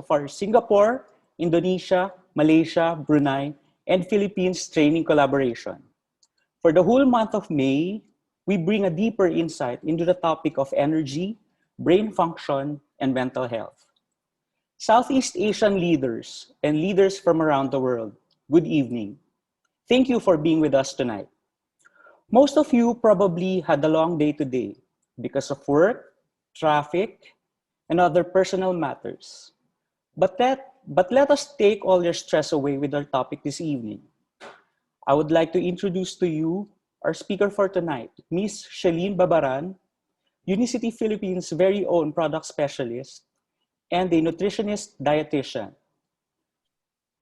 of our Singapore, Indonesia, Malaysia, Brunei, and Philippines training collaboration. For the whole month of May, we bring a deeper insight into the topic of energy, brain function, and mental health. Southeast Asian leaders and leaders from around the world, good evening. Thank you for being with us tonight. Most of you probably had a long day today because of work, traffic, and other personal matters. But let us take all your stress away with our topic this evening. I would like to introduce to you our speaker for tonight, Ms. Shelene Babaran, Unicity Philippines' very own product specialist and a nutritionist dietitian,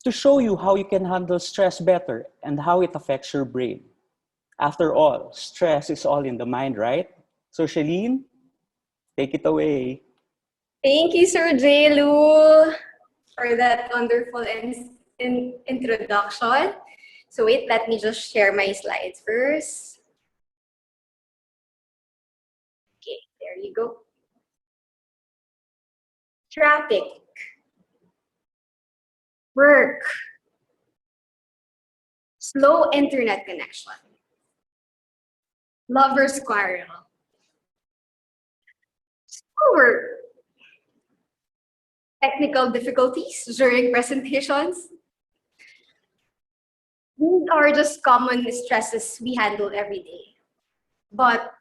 to show you how you can handle stress better and how it affects your brain. After all, stress is all in the mind, right? So Shelene, take it away. Thank you, Sir Jelu, for that wonderful introduction. So wait, let me just share my slides first. Okay, there you go. Traffic, work, slow internet connection, lover's quarrel, schoolwork, technical difficulties during presentations. These are just common stresses we handle every day. But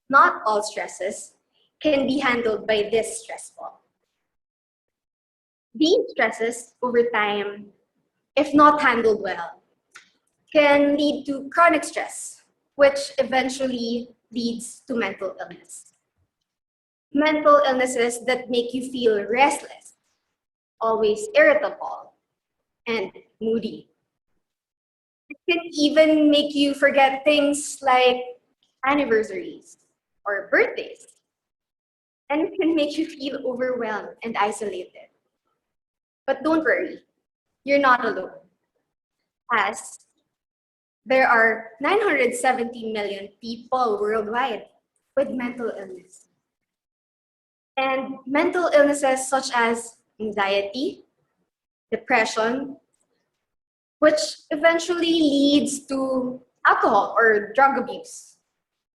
not all stresses can be handled by this stress ball. These stresses over time, if not handled well, can lead to chronic stress, which eventually leads to mental illness. Mental illnesses that make you feel restless, always irritable, and moody. It can even make you forget things like anniversaries or birthdays. And it can make you feel overwhelmed and isolated. But don't worry, you're not alone. As there are 970 million people worldwide with mental illness. And mental illnesses such as anxiety, depression, which eventually leads to alcohol or drug abuse.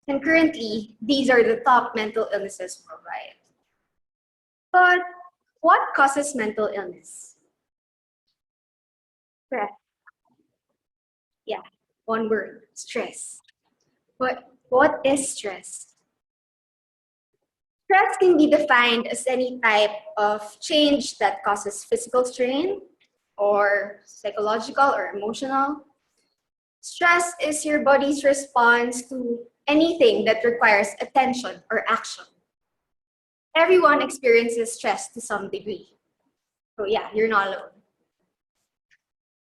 And currently, these are the top mental illnesses worldwide. But what causes mental illness? Stress. Yeah, one word, stress. But what is stress? Stress can be defined as any type of change that causes physical strain or psychological or emotional. Stress is your body's response to anything that requires attention or action. Everyone experiences stress to some degree. So yeah, you're not alone.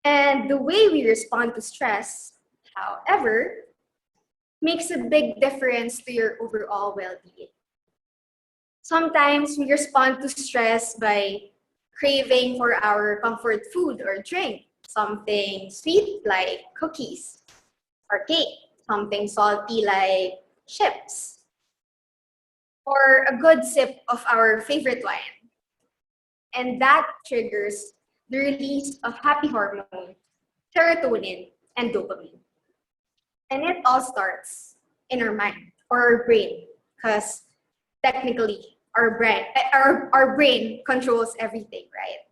And the way we respond to stress, however, makes a big difference to your overall well-being. Sometimes we respond to stress by craving for our comfort food or drink, something sweet like cookies or cake, something salty like chips, or a good sip of our favorite wine. And that triggers the release of happy hormone, serotonin, and dopamine. And it all starts in our mind or our brain, because technically our brain controls everything, right?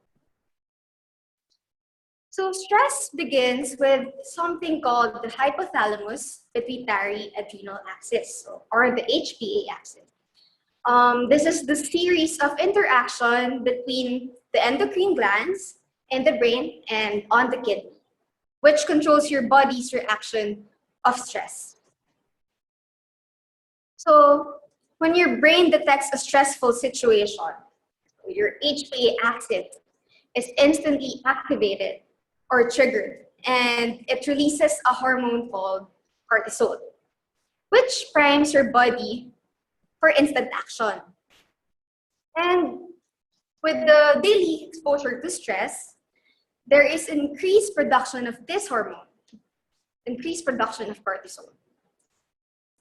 So stress begins with something called the hypothalamus pituitary adrenal axis, or the HPA axis. This is the series of interaction between the endocrine glands in the brain and on the kidney, which controls your body's reaction of stress. So when your brain detects a stressful situation, your HPA axis is instantly activated or triggered, and it releases a hormone called cortisol, which primes your body for instant action. And with the daily exposure to stress, there is increased production of this hormone, increased production of cortisol.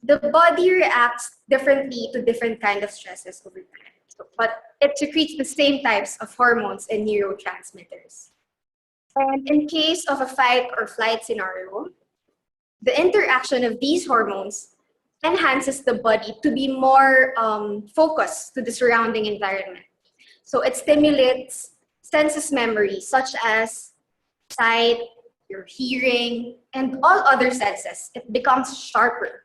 The body reacts differently to different kinds of stresses over time. but it secretes the same types of hormones and neurotransmitters. And in case of a fight or flight scenario, the interaction of these hormones enhances the body to be more focused to the surrounding environment. So it stimulates senses memory, such as sight, your hearing, and all other senses. It becomes sharper.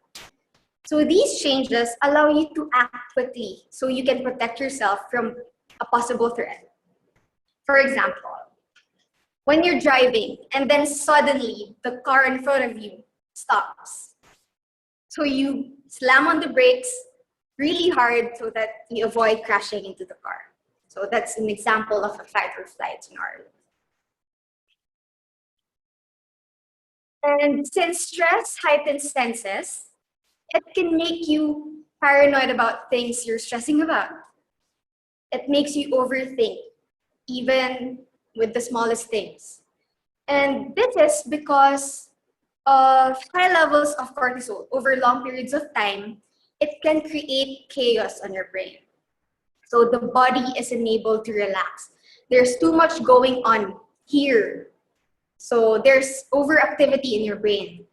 So these changes allow you to act quickly so you can protect yourself from a possible threat. For example, when you're driving and then suddenly the car in front of you stops. So you slam on the brakes really hard so that you avoid crashing into the car. So that's an example of a fight or flight scenario. And since stress heightens senses, it can make you paranoid about things you're stressing about. It makes you overthink, even with the smallest things. And this is because of high levels of cortisol over long periods of time. It can create chaos on your brain. So the body is unable to relax. There's too much going on here. So there's overactivity in your brain.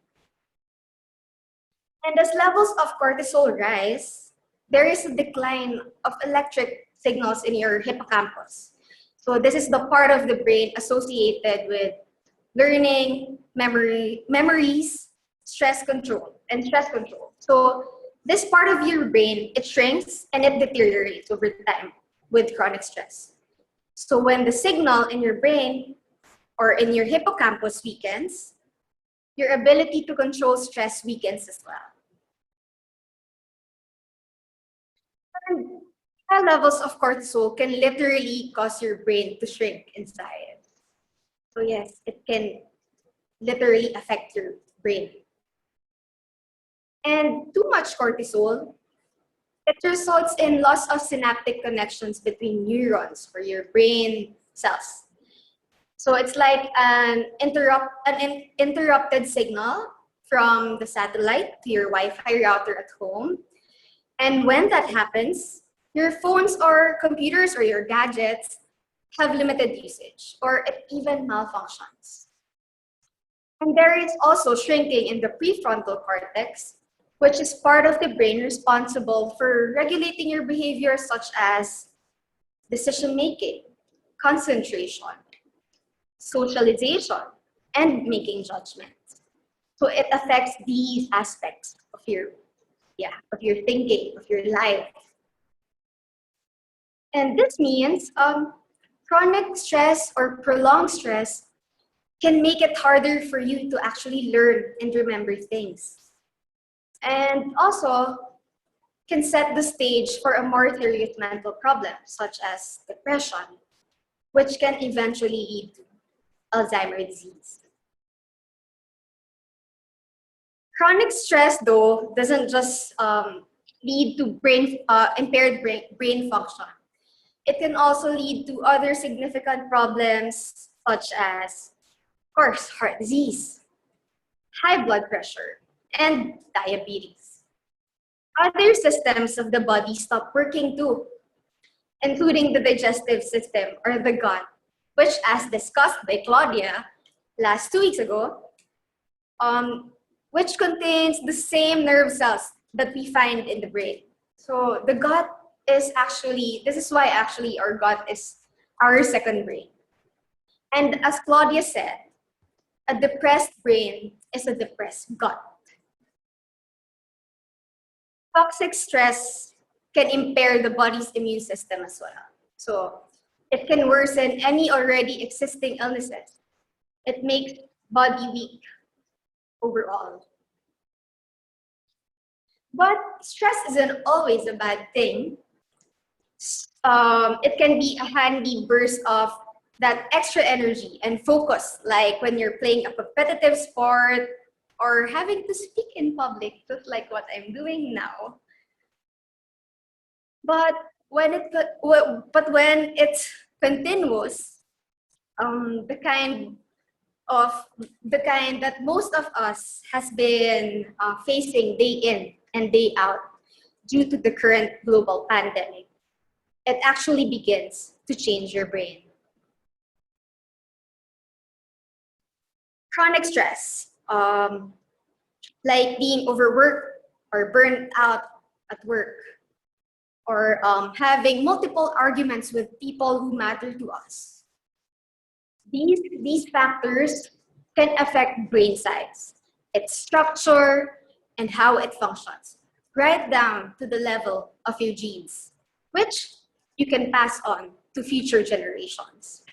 And as levels of cortisol rise, there is a decline of electric signals in your hippocampus. So this is the part of the brain associated with learning, memories, stress control. So this part of your brain, it shrinks and it deteriorates over time with chronic stress. So when the signal in your brain or in your hippocampus weakens, your ability to control stress weakens as well. And high levels of cortisol can literally cause your brain to shrink inside. So yes, it can literally affect your brain. And too much cortisol, it results in loss of synaptic connections between neurons for your brain cells. So it's like an interrupted signal from the satellite to your Wi-Fi router at home. And when that happens, your phones or computers or your gadgets have limited usage, or it even malfunctions. And there is also shrinking in the prefrontal cortex, which is part of the brain responsible for regulating your behavior, such as decision-making, concentration, socialization, and making judgments. So it affects these aspects of your thinking, of your life. And this means chronic stress or prolonged stress can make it harder for you to actually learn and remember things. And also can set the stage for a more serious mental problem, such as depression, which can eventually lead to Alzheimer's disease. Chronic stress, though, doesn't just lead to impaired brain function. It can also lead to other significant problems, such as, of course, heart disease, high blood pressure, and diabetes. Other systems of the body stop working too, including the digestive system or the gut, which, as discussed by Claudia last 2 weeks ago, which contains the same nerve cells that we find in the brain. So the gut is actually, this is why actually our gut is our second brain. And as Claudia said, a depressed brain is a depressed gut. Toxic stress can impair the body's immune system as well. So it can worsen any already existing illnesses. It makes body weak overall. But stress isn't always a bad thing. It can be a handy burst of that extra energy and focus, like when you're playing a competitive sport or having to speak in public, just like what I'm doing now. But when it's continuous, the kind that most of us has been facing day in and day out due to the current global pandemic, it actually begins to change your brain. Chronic stress, like being overworked or burnt out at work, or having multiple arguments with people who matter to us. These factors can affect brain size, its structure, and how it functions, right down to the level of your genes, which you can pass on to future generations.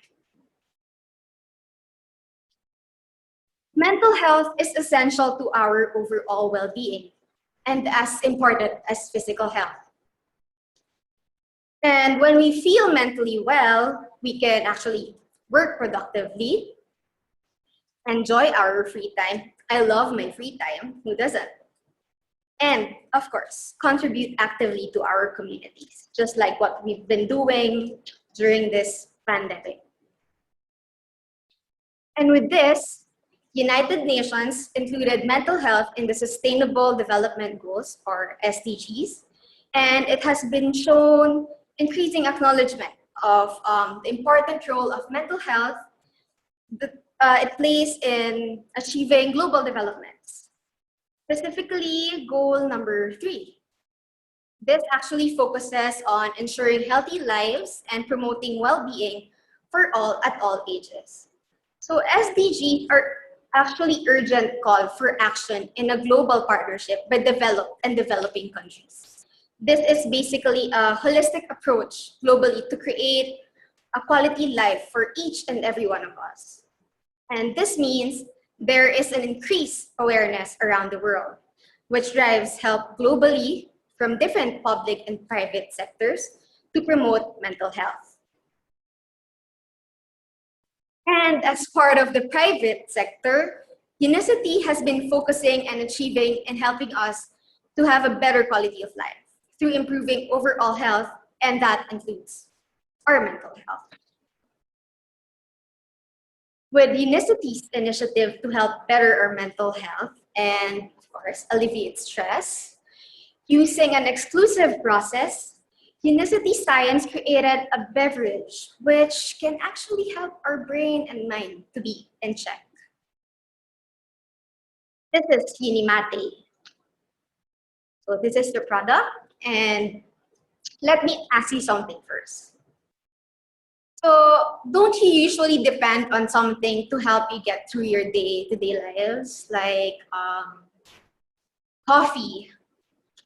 Mental health is essential to our overall well-being and as important as physical health. And when we feel mentally well, we can actually work productively, enjoy our free time. I love my free time, who doesn't? And of course, contribute actively to our communities, just like what we've been doing during this pandemic. And with this, United Nations included mental health in the Sustainable Development Goals, or SDGs, and it has been shown increasing acknowledgement of the important role of mental health that it plays in achieving global developments. Specifically, goal number 3. This actually focuses on ensuring healthy lives and promoting well-being for all at all ages. So SDGs are actually urgent call for action in a global partnership by developed and developing countries. This is basically a holistic approach globally to create a quality life for each and every one of us. And this means there is an increased awareness around the world, which drives help globally from different public and private sectors to promote mental health. And as part of the private sector, Unicity has been focusing and achieving and helping us to have a better quality of life through improving overall health, and that includes our mental health. With Unicity's initiative to help better our mental health and, of course, alleviate stress, using an exclusive process, Unicity Science created a beverage which can actually help our brain and mind to be in check. This is Unimate. So this is the product, and let me ask you something first. So don't you usually depend on something to help you get through your day-to-day lives, like coffee,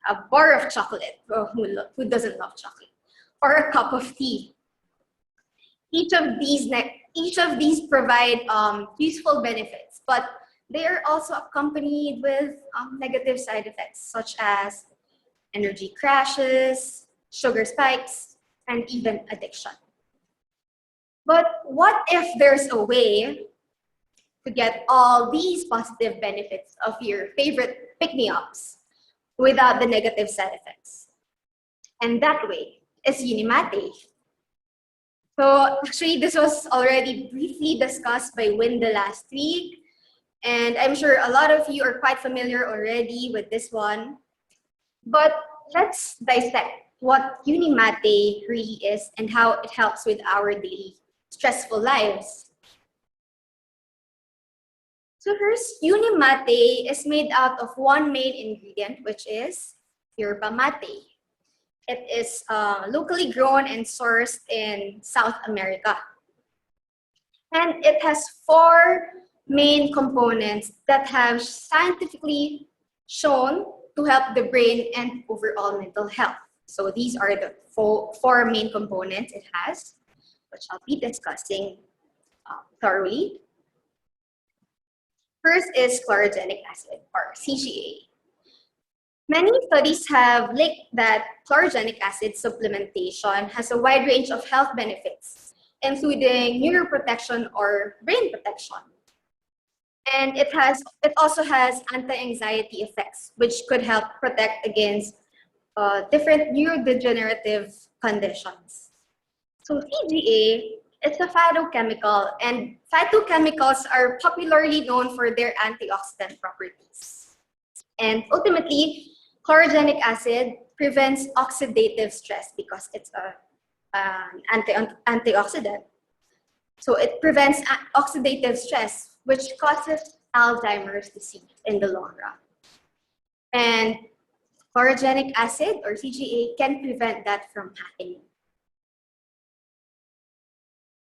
a bar of chocolate, who doesn't love chocolate, or a cup of tea? Each of these provide useful benefits, but they are also accompanied with negative side effects, such as energy crashes, sugar spikes, and even addiction. But what if there's a way to get all these positive benefits of your favorite pick-me-ups without the negative side effects? And that way is Unimate. So actually, this was already briefly discussed by Winda last week, and I'm sure a lot of you are quite familiar already with this one. But let's dissect what Unimate really is and how it helps with our daily stressful lives. So first, Unimate is made out of one main ingredient, which is yerba mate. It is locally grown and sourced in South America. And it has 4 main components that have scientifically shown to help the brain and overall mental health. So these are the four main components it has, which I'll be discussing thoroughly. First is chlorogenic acid, or CGA. Many studies have linked that chlorogenic acid supplementation has a wide range of health benefits, including neuroprotection or brain protection. And it also has anti-anxiety effects, which could help protect against different neurodegenerative conditions. So CGA is a phytochemical, and phytochemicals are popularly known for their antioxidant properties. And ultimately, chlorogenic acid prevents oxidative stress because it's a antioxidant. So it prevents oxidative stress, which causes Alzheimer's disease in the long run. And chlorogenic acid, or CGA, can prevent that from happening.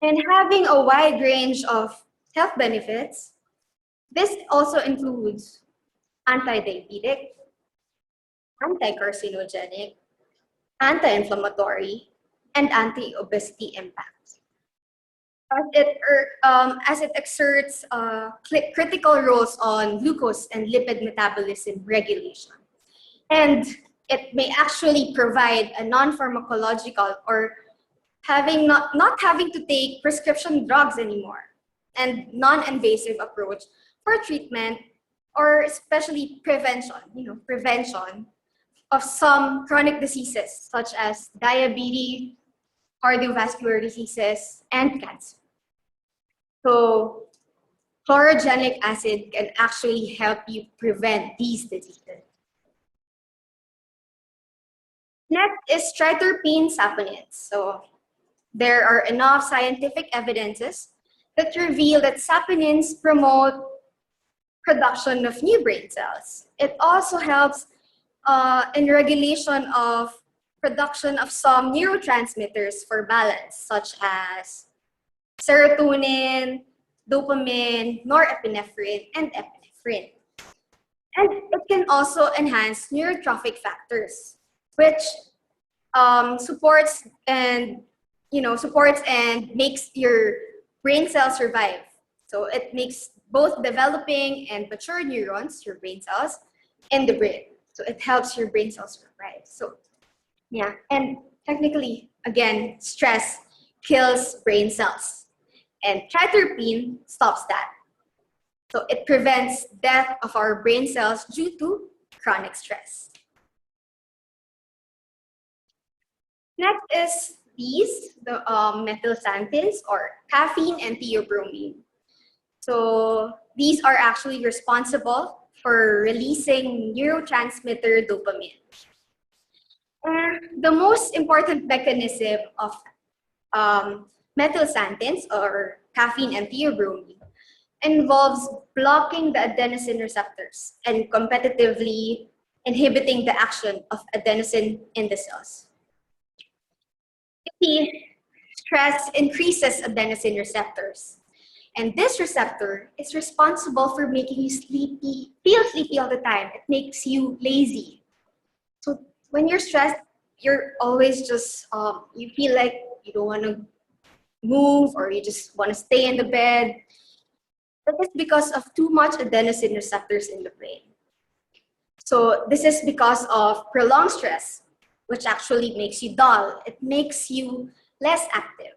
And having a wide range of health benefits, this also includes anti-diabetic, anti-carcinogenic, anti-inflammatory, and anti-obesity impacts. As it exerts critical roles on glucose and lipid metabolism regulation. And it may actually provide a non-pharmacological or not having to take prescription drugs anymore, and non-invasive approach for treatment, or especially prevention of some chronic diseases such as diabetes, cardiovascular diseases, and cancer. So chlorogenic acid can actually help you prevent these diseases. Next is Triterpene Saponins. So there are enough scientific evidences that reveal that saponins promote production of new brain cells. It also helps in regulation of production of some neurotransmitters for balance, such as serotonin, dopamine, norepinephrine, and epinephrine. And it can also enhance neurotrophic factors, which supports and makes your brain cells survive. So it makes both developing and mature neurons, your brain cells, in the brain. So it helps your brain cells survive. So yeah, and technically, again, stress kills brain cells, and triterpene stops that. So it prevents death of our brain cells due to chronic stress. Next is the methylxanthines, or caffeine and theobromine. So these are actually responsible for releasing neurotransmitter dopamine. And the most important mechanism of methylxanthines, or caffeine and theobromine, involves blocking the adenosine receptors and competitively inhibiting the action of adenosine in the cells. You see, stress increases adenosine receptors. And this receptor is responsible for making you feel sleepy all the time. It makes you lazy. So when you're stressed, you're always just, you feel like you don't want to move, or you just want to stay in the bed. That is because of too much adenosine receptors in the brain. So this is because of prolonged stress, which actually makes you dull. It makes you less active.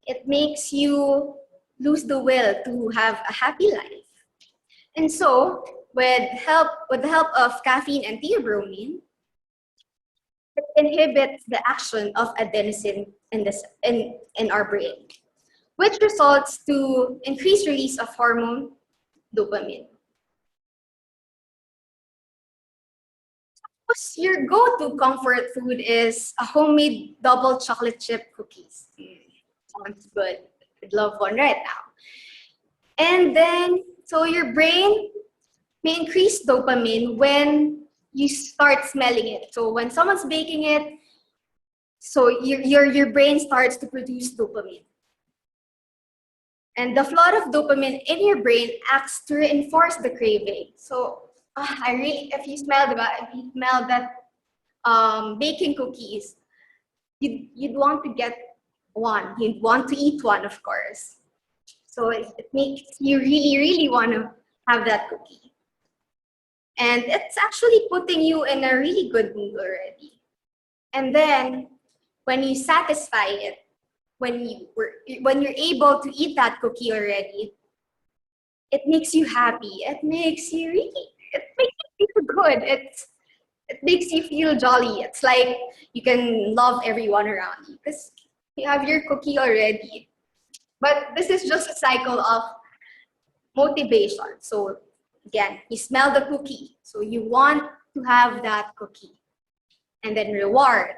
It makes you lose the will to have a happy life. And so, with the help of caffeine and theobromine, it inhibits the action of adenosine in our brain, which results to increased release of hormone dopamine. Suppose your go-to comfort food is a homemade double chocolate chip cookies. Sounds good. I'd love one right now. And then, so your brain may increase dopamine when you start smelling it. So when someone's baking it, so your brain starts to produce dopamine. And the flood of dopamine in your brain acts to reinforce the craving. So if you smell that baking cookies, you'd want to get one. You'd want to eat one, of course. So it makes you really, really want to have that cookie. And it's actually putting you in a really good mood already. And then when you satisfy it, when you're able to eat that cookie already, it makes you happy. It makes you feel good. It makes you feel jolly. It's like you can love everyone around you because you have your cookie already. But this is just a cycle of motivation. So again, you smell the cookie, so you want to have that cookie. And then reward.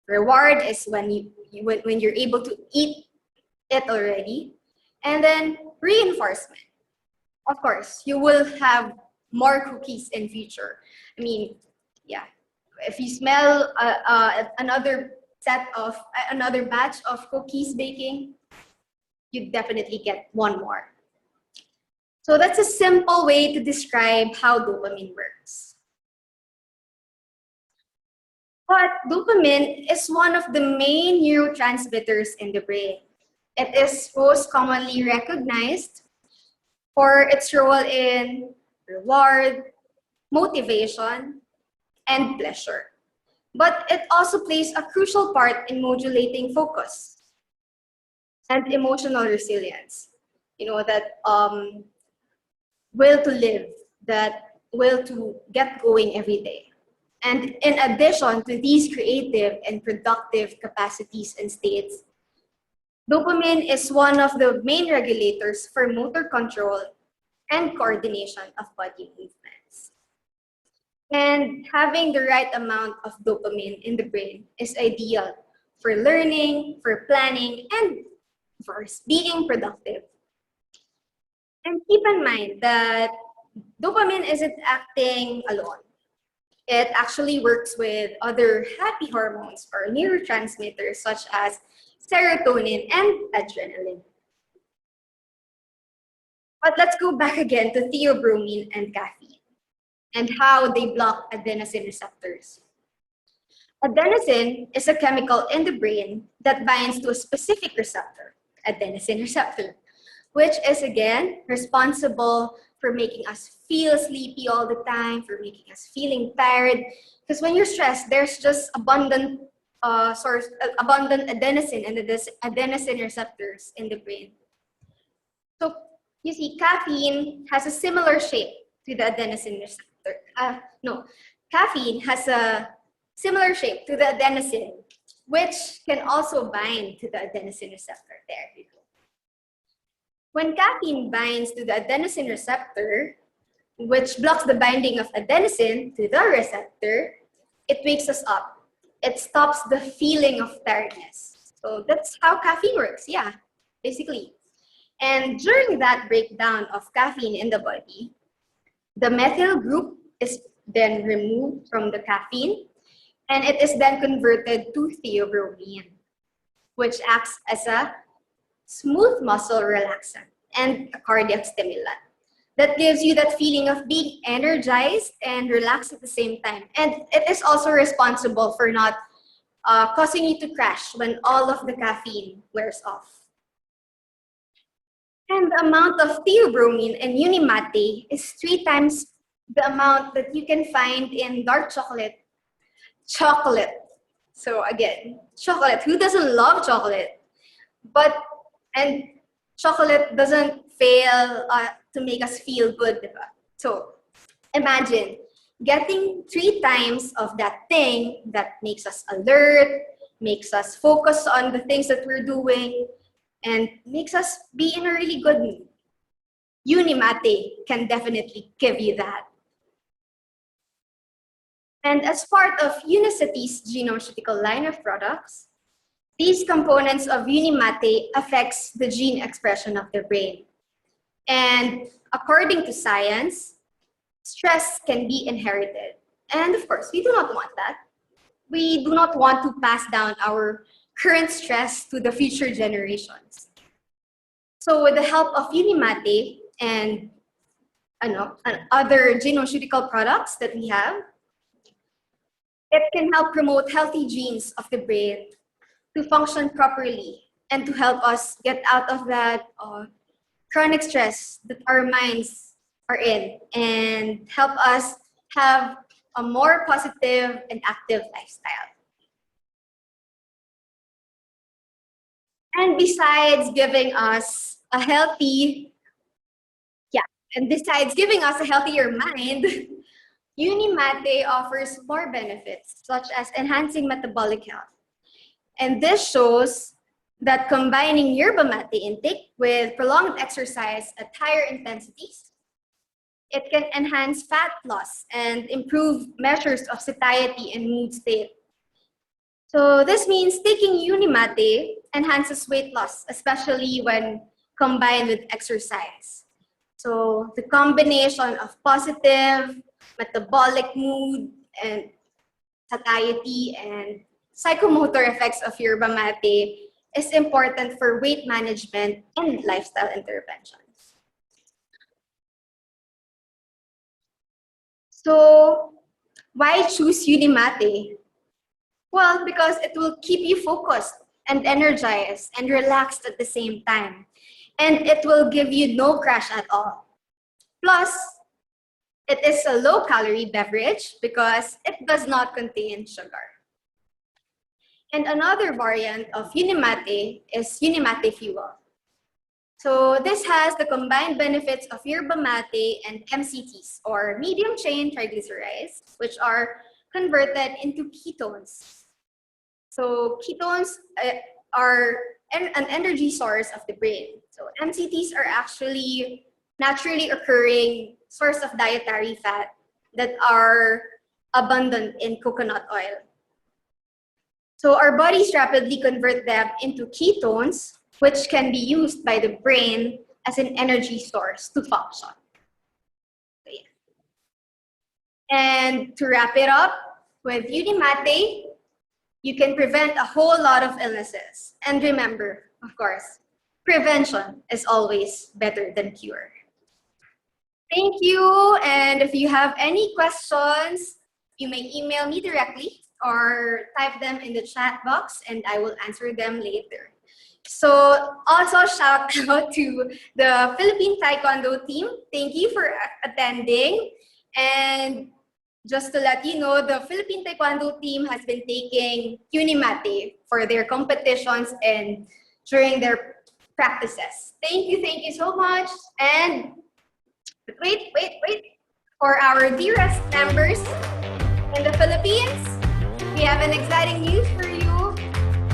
Reward is when you're able to eat it already. And then reinforcement. Of course, you will have more cookies in future. I mean, yeah, if you smell another batch of cookies baking, you definitely get one more. So that's a simple way to describe how dopamine works. But dopamine is one of the main neurotransmitters in the brain. It is most commonly recognized for its role in reward, motivation, and pleasure. But it also plays a crucial part in modulating focus and emotional resilience. You know, that will to live, that will to get going every day. And in addition to these creative and productive capacities and states, dopamine is one of the main regulators for motor control and coordination of body movements. And having the right amount of dopamine in the brain is ideal for learning, for planning, and for being productive. And keep in mind that dopamine isn't acting alone. It actually works with other happy hormones or neurotransmitters such as serotonin and adrenaline. But let's go back again to theobromine and caffeine and how they block adenosine receptors. Adenosine is a chemical in the brain that binds to a specific receptor, adenosine receptor, which is again responsible for making us feel sleepy all the time, for making us feeling tired. Because when you're stressed, there's just abundant adenosine and adenosine receptors in the brain. So you see, caffeine has a similar shape to the adenosine receptor. Caffeine has a similar shape to the adenosine, which can also bind to the adenosine receptor. There you go. When caffeine binds to the adenosine receptor, which blocks the binding of adenosine to the receptor, it wakes us up. It stops the feeling of tiredness. So that's how caffeine works, yeah, basically. And during that breakdown of caffeine in the body, the methyl group is then removed from the caffeine, and it is then converted to theobromine, which acts as a smooth muscle relaxant and a cardiac stimulant that gives you that feeling of being energized and relaxed at the same time. And it is also responsible for not causing you to crash when all of the caffeine wears off. And the amount of theobromine in Unimate is 3 times the amount that you can find in dark chocolate. So again, chocolate. Who doesn't love chocolate? And chocolate doesn't fail to make us feel good, diba? So imagine getting 3 times of that thing that makes us alert, makes us focus on the things that we're doing, and makes us be in a really good mood. Unimate can definitely give you that. And as part of Unicity's genome line of products, these components of Unimate affects the gene expression of the brain. And according to science, stress can be inherited. And of course, we do not want that. We do not want to pass down our current stress to the future generations. So with the help of Unimate and other genome products that we have, it can help promote healthy genes of the brain to function properly and to help us get out of that chronic stress that our minds are in and help us have a more positive and active lifestyle. And besides giving us a healthier mind, Unimate offers more benefits, such as enhancing metabolic health. And this shows that combining yerba mate intake with prolonged exercise at higher intensities, it can enhance fat loss and improve measures of satiety and mood state. So this means taking Unimate enhances weight loss, especially when combined with exercise. So the combination of positive metabolic mood and satiety and psychomotor effects of yerba mate is important for weight management and lifestyle interventions. So why choose Unimate? Well, because it will keep you focused and energized and relaxed at the same time. And it will give you no crash at all. Plus, it is a low-calorie beverage because it does not contain sugar. And another variant of Unimate is Unimate Fuel. So this has the combined benefits of yerba mate and MCTs, or medium-chain triglycerides, which are converted into ketones. So ketones are an energy source of the brain. So MCTs are actually naturally occurring source of dietary fat that are abundant in coconut oil. So our bodies rapidly convert them into ketones, which can be used by the brain as an energy source to function. So, yeah. And to wrap it up, with Unimate, you can prevent a whole lot of illnesses. And remember, of course, prevention is always better than cure. Thank you. And if you have any questions, you may email me directly or type them in the chat box and I will answer them later. So also shout out to the Philippine Taekwondo team. Thank you for attending. And just to let you know, the Philippine Taekwondo team has been taking Unimate for their competitions and during their practices. Thank you so much. And wait. For our dearest members in the Philippines, we have an exciting news for you.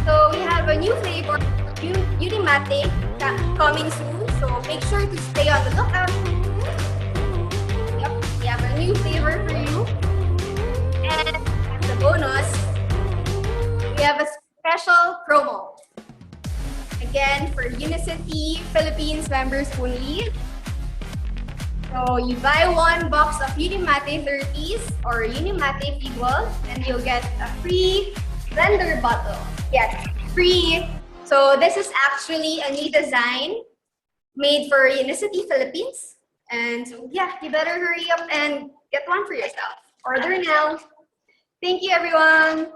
So we have a new flavor, Unimate, coming soon. So make sure to stay on the lookout. Yep, we have a new flavor for you. And as a bonus, we have a special promo. Again, for Unicity Philippines members only. So you buy one box of Unimate 30s or Unimate Fuel and you'll get a free blender bottle. Yes, free. So this is actually a new design made for Unicity Philippines. And so yeah, you better hurry up and get one for yourself. Order now. Thank you, everyone.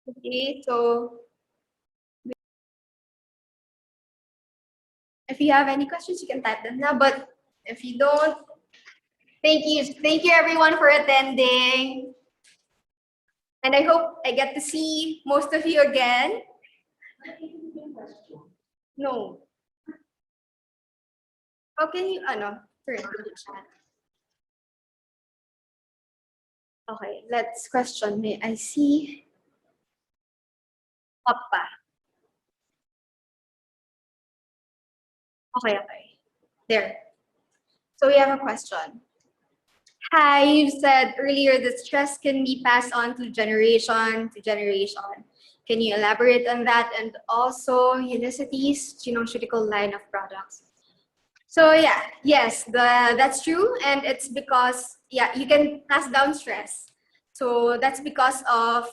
Okay, so if you have any questions, you can type them now. But if you don't, thank you everyone for attending. And I hope I get to see most of you again. No. How can you, turn to the chat? Okay, let's question. May I see? Papa. Okay. There. So we have a question. Hi, you said earlier that stress can be passed on to generation to generation. Can you elaborate on that? And also Unicity's genome line of products. So yeah, yes, that's true. And it's because, yeah, you can pass down stress. So that's because of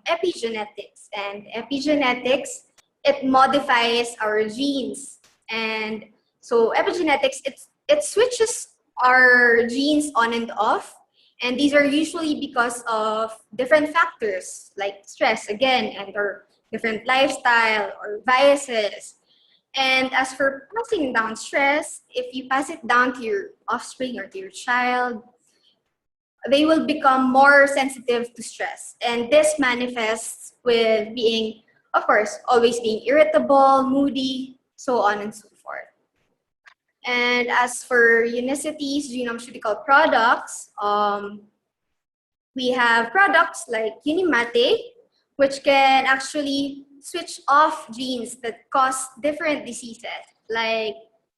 epigenetics. And epigenetics, it modifies our genes. And so epigenetics, it switches our genes on and off. And these are usually because of different factors like stress, again, and or different lifestyle or biases. And as for passing down stress, if you pass it down to your offspring or to your child, they will become more sensitive to stress. And this manifests with being, of course, always being irritable, moody, so on and so forth. And as for Unicity's genome products, we have products like Unimate, which can actually switch off genes that cause different diseases like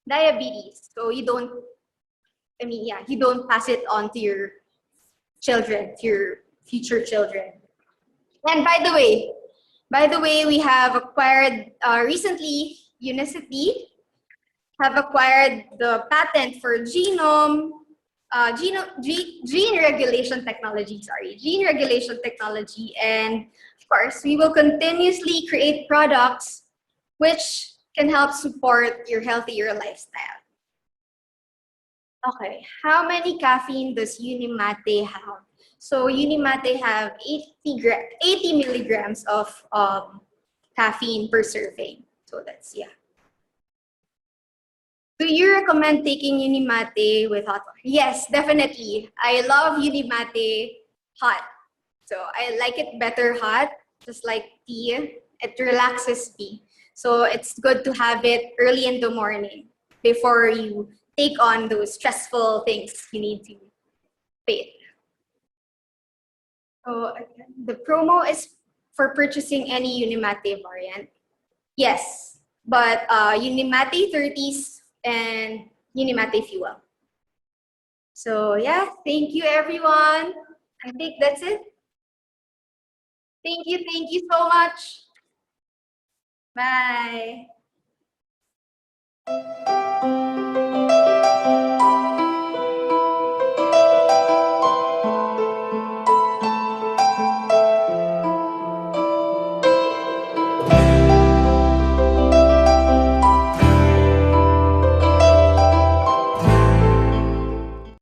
diabetes. So you don't pass it on to your children, to your future children. And by the way, we have acquired recently, Unicity have acquired the patent for gene regulation technology, and of course, we will continuously create products which can help support your healthier lifestyle. Okay, how many caffeine does Unimate have? So Unimate have 80 milligrams of caffeine per serving. So that's, yeah. Do you recommend taking Unimate with hot water? Yes, definitely. I love Unimate hot. So I like it better hot, just like tea. It relaxes me. So it's good to have it early in the morning before you take on those stressful things you need to pay. So the promo is for purchasing any Unimate variant. Yes, but Unimate 30s and Unimate Fuel. So yeah, thank you everyone. I think that's it. Thank you so much. Bye.